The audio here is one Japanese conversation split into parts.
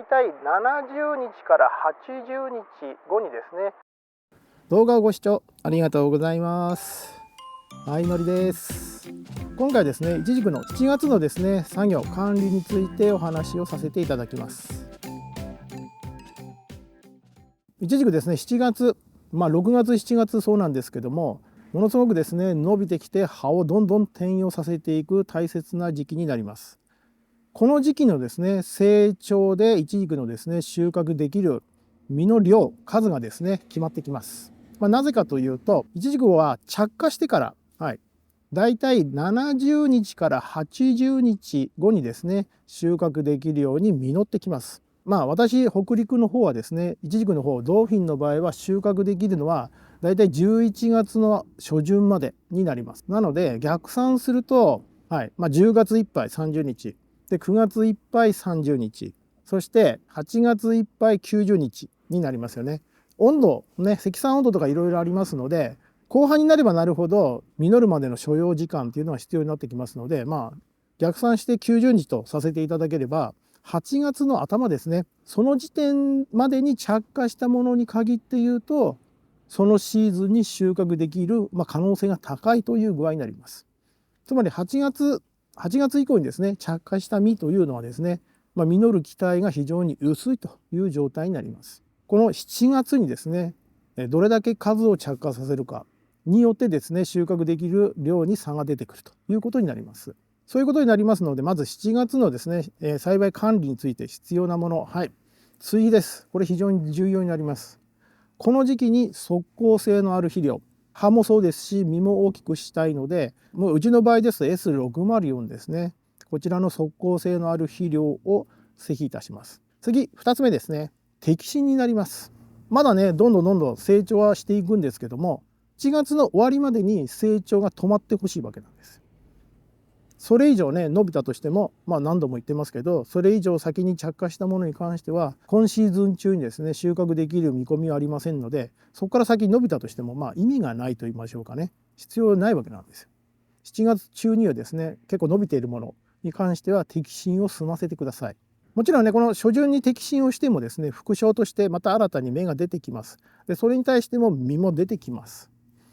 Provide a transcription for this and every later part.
たい70日から80日後にですね。動画をご視聴ありがとうございます。はい、のりです。今回ですね、いちじくの7月のですね、作業管理についてお話をさせていただきます。いちじくですね、7月、6月、7月そうなんですけども、ものすごくですね、伸びてきて葉をどんどん転用させていく大切な時期になります。この時期のですね、成長でいちじくのですね、収穫できる実の量、数がですね、決まってきます。なぜかというと、いちじくは着火してから、だいたい70日から80日後にですね、収穫できるように実ってきます。私、北陸の方はですね、いちじくの方、ドーフィンの場合は収穫できるのは、だいたい11月の初旬までになります。なので、逆算すると、10月いっぱい30日、で、9月いっぱい30日、そして8月いっぱい90日になりますよね。温度ね、積算温度とかいろいろありますので、後半になればなるほど実るまでの所要時間っていうのは必要になってきますので、逆算して90日とさせていただければ、8月の頭ですね、その時点までに着火したものに限って言うと、そのシーズンに収穫できる、可能性が高いという具合になります。つまり8月以降にですね、着火した実というのはですね、実る期待が非常に薄いという状態になります。この7月にですね、どれだけ数を着火させるかによってですね、収穫できる量に差が出てくるということになります。そういうことになりますので、まず7月のですね、栽培管理について必要なもの、追肥です。これ非常に重要になります。この時期に即効性のある肥料、葉もそうですし、実も大きくしたいので、もううちの場合ですと S604 ですね。こちらの即効性のある肥料を施肥いたします。次、2つ目ですね。摘心になります。まだね、どんどん成長はしていくんですけども、7月の終わりまでに成長が止まってほしいわけなんです。それ以上ね、伸びたとしても、何度も言ってますけど、それ以上先に着火したものに関しては、今シーズン中にですね、収穫できる見込みはありませんので、そこから先伸びたとしても、意味がないと言いましょうかね。必要ないわけなんですよ。7月中にはですね、結構伸びているものに関しては摘心を済ませてください。もちろんね、この初旬に摘心をしてもですね、副梢としてまた新たに芽が出てきます。で、それに対しても実も出てきます。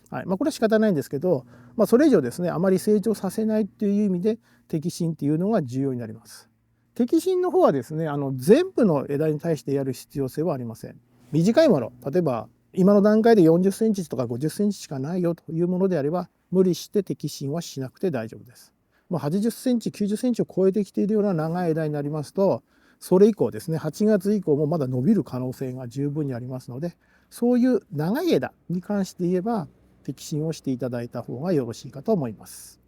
これは仕方ないんですけど、それ以上ですね、あまり成長させないっていう意味で摘心っていうのが重要になります。摘心の方はですね、全部の枝に対してやる必要性はありません。短いもの、例えば今の段階で40センチとか50センチしかないよというものであれば、無理して摘心はしなくて大丈夫です。80センチ、90センチを超えてきているような長い枝になりますと、それ以降ですね、8月以降もまだ伸びる可能性が十分にありますので、そういう長い枝に関して言えば、摘心をしていただいた方がよろしいかと思います。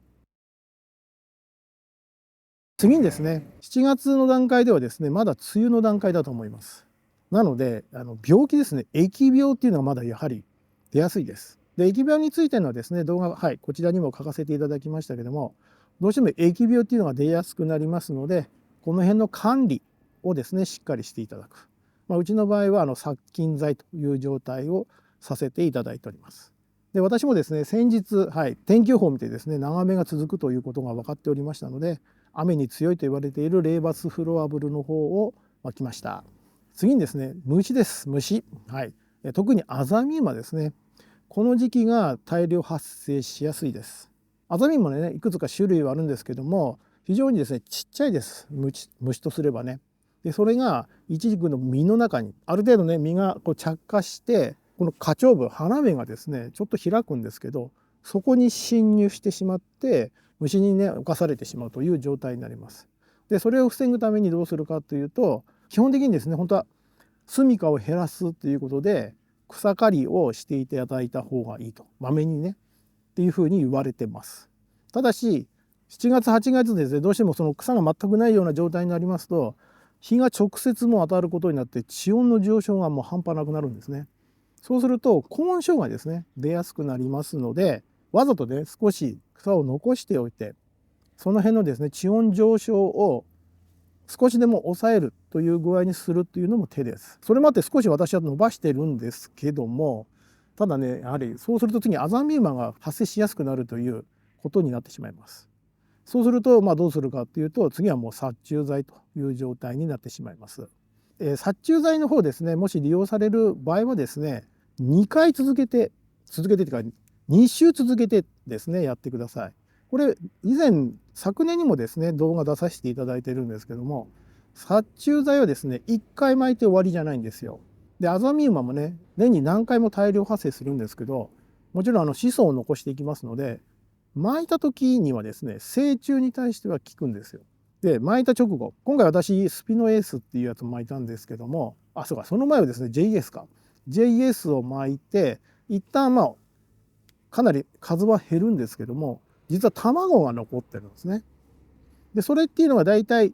次にですね、7月の段階ではですね、まだ梅雨の段階だと思います。なので、病気ですね、疫病っていうのはまだやはり出やすいです。で、疫病についてのですね、動画、こちらにも書かせていただきましたけども、どうしても疫病っていうのが出やすくなりますので、この辺の管理をですね、しっかりしていただく。うちの場合は殺菌剤という状態をさせていただいております。で、私もですね、先日、天気予報を見てですね、長雨が続くということが分かっておりましたので、雨に強いと言われているレーバスフロアブルの方をまきました。次にですね、虫です。虫。特にアザミウマですね。この時期が大量発生しやすいです。アザミウマね、いくつか種類はあるんですけども、非常にですね、ちっちゃいです。虫とすればね。で、それがイチジクの実の中に、ある程度ね、実がこう着火して、この花頂部、花芽がですね、ちょっと開くんですけど、そこに侵入してしまって、虫にね、侵されてしまうという状態になります。で、それを防ぐためにどうするかというと、基本的にですね、本当は住処を減らすということで、草刈りをしていただいた方がいいと。まめにね、っていうふうに言われてます。ただし、7月、8月ですね、どうしてもその草が全くないような状態になりますと、日が直接も当たることになって、地温の上昇がもう半端なくなるんですね。そうすると高温障害ですね、出やすくなりますので、わざとね、少し草を残しておいて、その辺のですね、地温上昇を少しでも抑えるという具合にするというのも手です。それもあって少し私は伸ばしてるんですけども、ただね、やはりそうすると次にアザミウマが発生しやすくなるということになってしまいます。そうするとどうするかっていうと、次はもう殺虫剤という状態になってしまいます。殺虫剤の方ですね、もし利用される場合はですね、2回続けてというか2週続けてですね、やってください。これ以前昨年にもですね動画出させていただいてるんですけども、殺虫剤はですね1回撒いて終わりじゃないんですよ。でアザミウマもね年に何回も大量発生するんですけど、もちろん子孫を残していきますので、撒いた時にはですね成虫に対しては効くんですよ。で撒いた直後、今回私スピノエースっていうやつを撒いたんですけども、そうか、その前はですね JS を撒いて、一旦かなり数は減るんですけども、実は卵が残ってるんですね。でそれっていうのがだいたい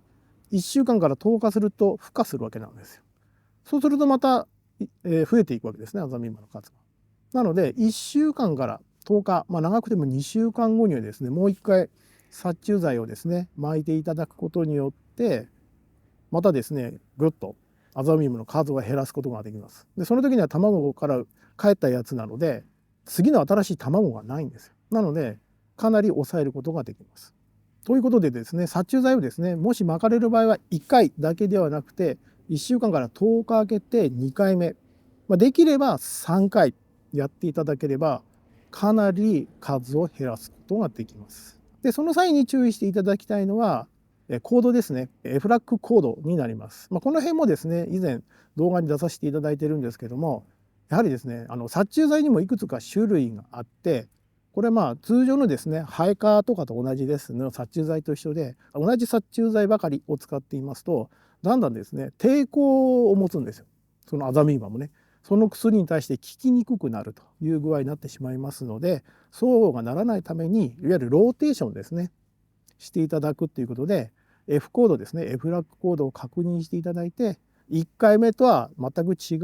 1週間から10日すると孵化するわけなんですよ。そうするとまた、増えていくわけですね、アザミウマの数が。なので1週間から10日、長くても2週間後にはですねもう一回殺虫剤をですね撒いていただくことによって、またですねぐっとアザミウマの数を減らすことができます。でその時には卵から帰ったやつなので、次の新しい卵がないんですよ。なのでかなり抑えることができます。ということでですね、殺虫剤をですねもし撒かれる場合は1回だけではなくて1週間から10日空けて2回目、できれば3回やっていただければかなり数を減らすことができます。でその際に注意していただきたいのはコードですね。エフラッグコードになります。この辺もですね以前動画に出させていただいてるんですけども、やはりですね殺虫剤にもいくつか種類があって、これ通常のですねハエ科とかと同じですね、殺虫剤と一緒で、同じ殺虫剤ばかりを使っていますとだんだんですね抵抗を持つんですよ。そのアザミウマもね、その薬に対して効きにくくなるという具合になってしまいますので、そうがならないためにいわゆるローテーションですねしていただくということで、F コードですね、F ラッグコードを確認していただいて、1回目とは全く違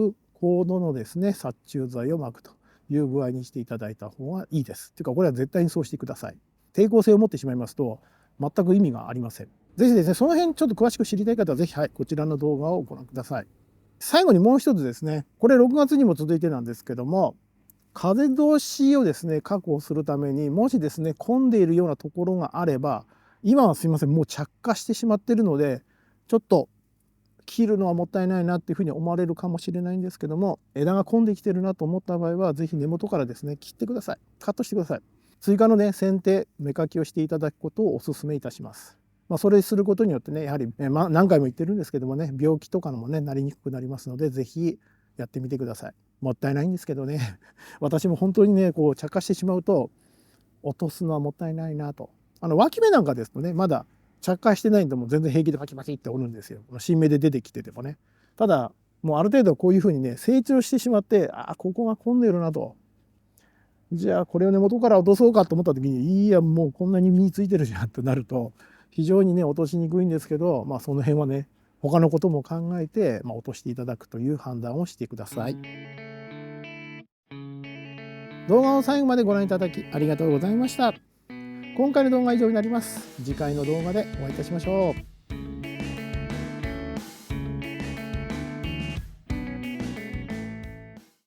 うコードのですね殺虫剤を撒くという具合にしていただいた方がいいです。というかこれは絶対にそうしてください。抵抗性を持ってしまいますと全く意味がありません。ぜひですねその辺ちょっと詳しく知りたい方はぜひこちらの動画をご覧ください。最後にもう一つですね、これ6月にも続いてなんですけども、風通しをですね確保するために、もしですね混んでいるようなところがあれば、今はすいませんもう着火してしまっているのでちょっと切るのはもったいないなっていうふうに思われるかもしれないんですけども、枝が混んできてるなと思った場合は是非根元からですね切ってください。カットしてください。追加のね剪定芽かきをしていただくことをお勧めいたします。それすることによってね、やはり、何回も言ってるんですけどもね、病気とかのもねなりにくくなりますので、是非やってみてください。もったいないんですけどね私も本当にね着火してしまうと落とすのはもったいないなと。脇芽なんかですとねまだ着火してないんでも全然平気でパキパキって折るんですよ、新芽で出てきててもね。ただもうある程度こういうふうにね成長してしまって、ここが混んでるなと、じゃあこれを根元から落とそうかと思った時に、いやもうこんなに実ついてるじゃんとなると非常にね落としにくいんですけど、その辺はね他のことも考えて、落としていただくという判断をしてください。動画を最後までご覧いただきありがとうございました。今回の動画は以上になります。次回の動画でお会いいたしましょう。